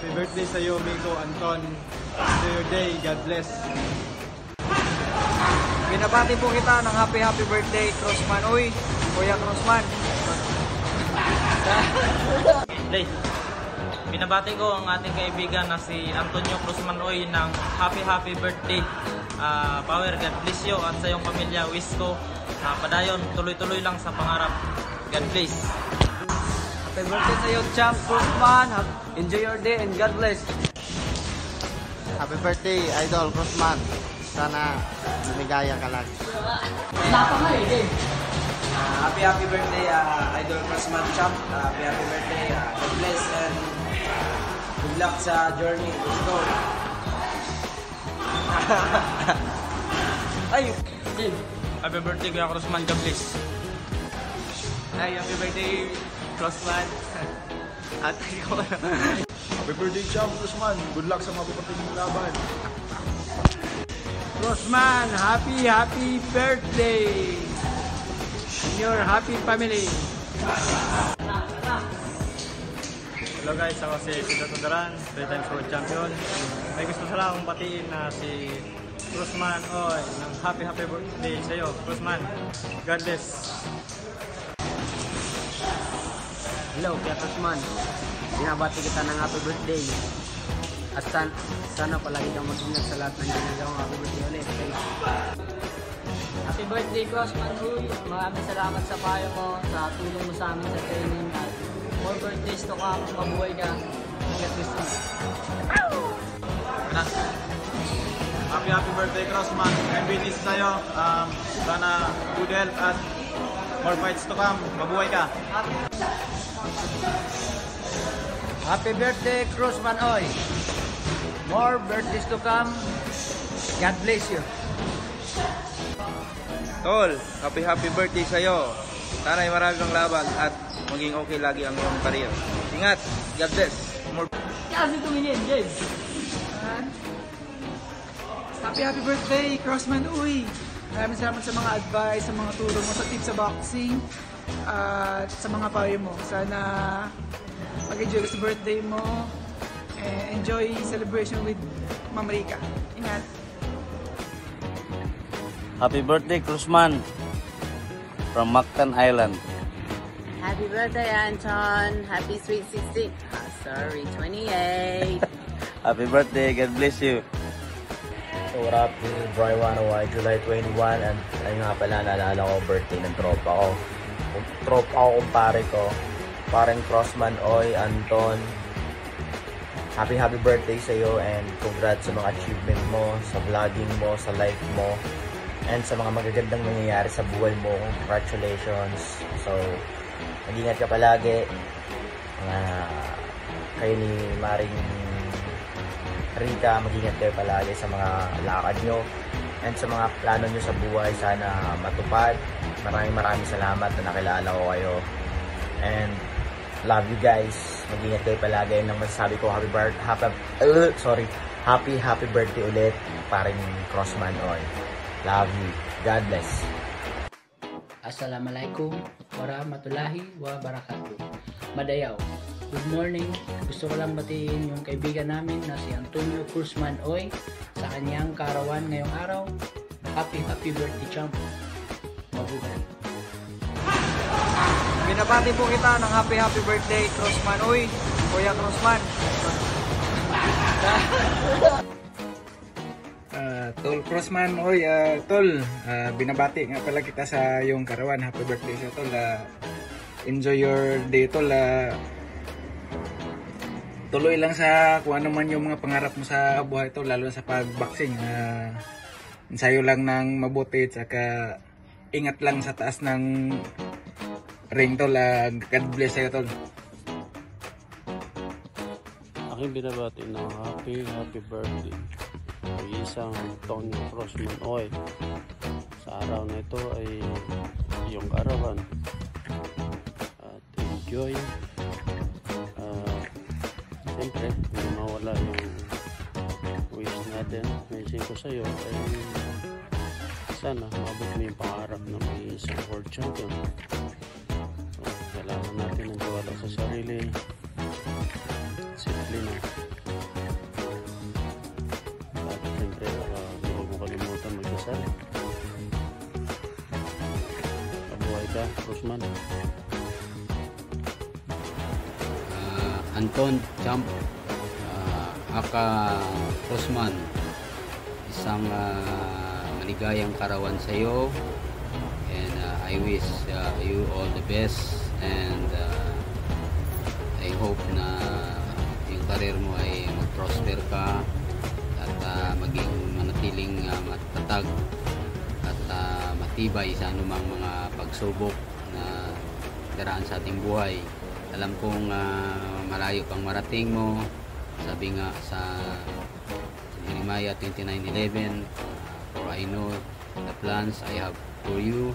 Happy birthday sa iyo, Miko Anton. Enjoy your day. God bless. Binabati po kita ng happy birthday, Crossman. Uy, Kuya Crossman. Binabati ko ang ating kaibigan na si Antonio Crossman Oy ng happy birthday. Power, God bless you at sa iyong pamilya. Wish ko padayon, tuloy-tuloy lang sa pangarap. God bless. Happy birthday sa iyo, Champ Crossman. Enjoy your day and God bless. Happy birthday, Idol Crossman. Sana lumigaya ka lang. Happy birthday, Idol Crossman Champ. Happy birthday, God bless and good luck sa journey. Let's go. Ay, Happy birthday, Kuya Crossman. God bless. ay, happy birthday, Crossman. At ikaw. Happy birthday, Champ Crossman. Good luck sa mga papating mong laban. Crossman, happy birthday in your happy family. Hello guys, ako si Pito Tudaran, 3 times world champion. May gusto sa akong batiin na si Crossman Oy ng happy birthday sa iyo, Crossman. God bless. Hello, Kuya Crossman. Binabati kita ng happy birthday. At sana palagi kang mag-ingat sa lahat ng ginagawang happy birthday ulit. Happy birthday, Crossman. Maraming salamat sa payo mo, sa tulong mo sa amin sa training. At more birthdays to come. Mabuhay ka. Get this one. Happy birthday, Crossman. MVDs sa'yo. Sana good health at more fights to come. Mabuhay ka. Happy birthday, Crossman Oy. More birthdays to come. God bless you. Tol, happy birthday sa iyo. Sana ay marami kang laban at maging okay lagi ang iyong career. Ingat. God bless. More. Kasi tumingin, James. Happy birthday, Crossman Uy. Maraming salamat sa mga advice, sa mga tulong mo, sa tips sa boxing, at sa mga payo mo. Sana mag-enjoy ka sa birthday mo. Enjoy celebration with Ma'am Rica. Ingat. Happy birthday, Crossman, from Mactan Island. Happy birthday, Anton. Happy sweet 16. Sorry, 28. Happy birthday, God bless you. So what up, Bry 101, July 21, and ayun nga pala, naalala ko birthday ng tropa ko. Tropa ko, kumpare ko, parang Crossman Oy, Anton. Happy birthday sa iyo and congrats sa mga achievement mo, sa vlogging mo, sa life mo, and sa mga magagandang nangyayari sa buhay mo. Congratulations. So, mag-ingat ka palagi. Kayo ni Maring Rita, mag-ingat kayo palagi sa mga lakad nyo and sa mga plano nyo sa buhay. Sana matupad. Maraming salamat na nakilala ko kayo. And love you guys. Mag-ingat kayo palagi. Nang masasabi ko, happy birthday ulit, paring Crossman Oy. Love you. God bless. Assalamualaikum warahmatullahi wabarakatuh. Madayaw. Good morning. Gusto ko lang batiin yung kaibigan namin na si Antonio Crossman Oy sa kanyang karawan ngayong araw. Happy birthday, champ. Mabuhay. Binabati po kita ng happy birthday, Crossman. Uy, Kuya Crossman. Tol Crossman, oy, Tol, binabati nga pala kita sa yung karawan. Happy birthday sa Tol. Enjoy your day, Tol. Tuloy lang sa kung ano man yung mga pangarap mo sa buhay, Tol, lalo sa pag-boxing. Ensayo lang ng mabuti, saka ingat lang sa taas ng ring, Tol. God bless sa'yo, Tol. Aking binabati ng happy birthday isang Antonio Crossman Oy. Sa araw na ito ay iyong karawan at enjoy. Siyempre, hindi mawala yung wish natin. Wish ko sa iyo ay sana mabot mo yung pangarap na maging isang world champion. So, kailangan natin ng tiwala sa sarili, disiplina, ka, Crossman? Anton, champ, aka Crossman, isang maligayang karawan sa iyo, and I wish you all the best, and I hope na yung career mo ay mag-prosper ka at maging manatiling matatag at matibay sa anumang mga pagsubok na daraan sa ating buhay. Alam kong malayo pang marating mo. Sabi nga sa Jeremiah 29:11, for I know the plans I have for you,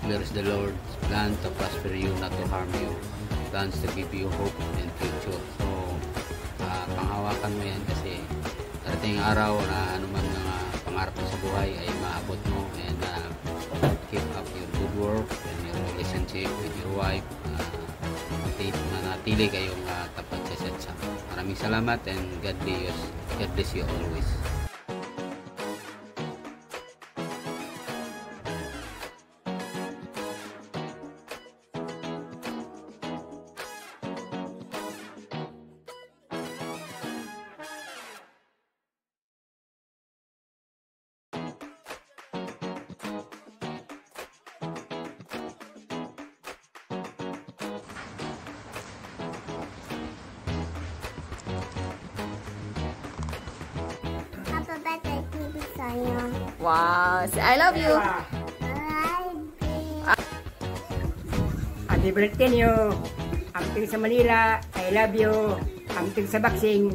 declares the Lord, plans to prosper you, not to harm you, plans to give you hope and future. So, panghawakan mo yan kasi darating araw na anumang mga pangarap mo sa buhay ay maabot mo, and keep up your good work and your relationship with your wife. Manatili kayong tapat sa isa't isa. Maraming salamat, and God bless you always. Wow, say I love you. Happy birthday niyo. Amping sa Manila, I love you. Amping sa boxing,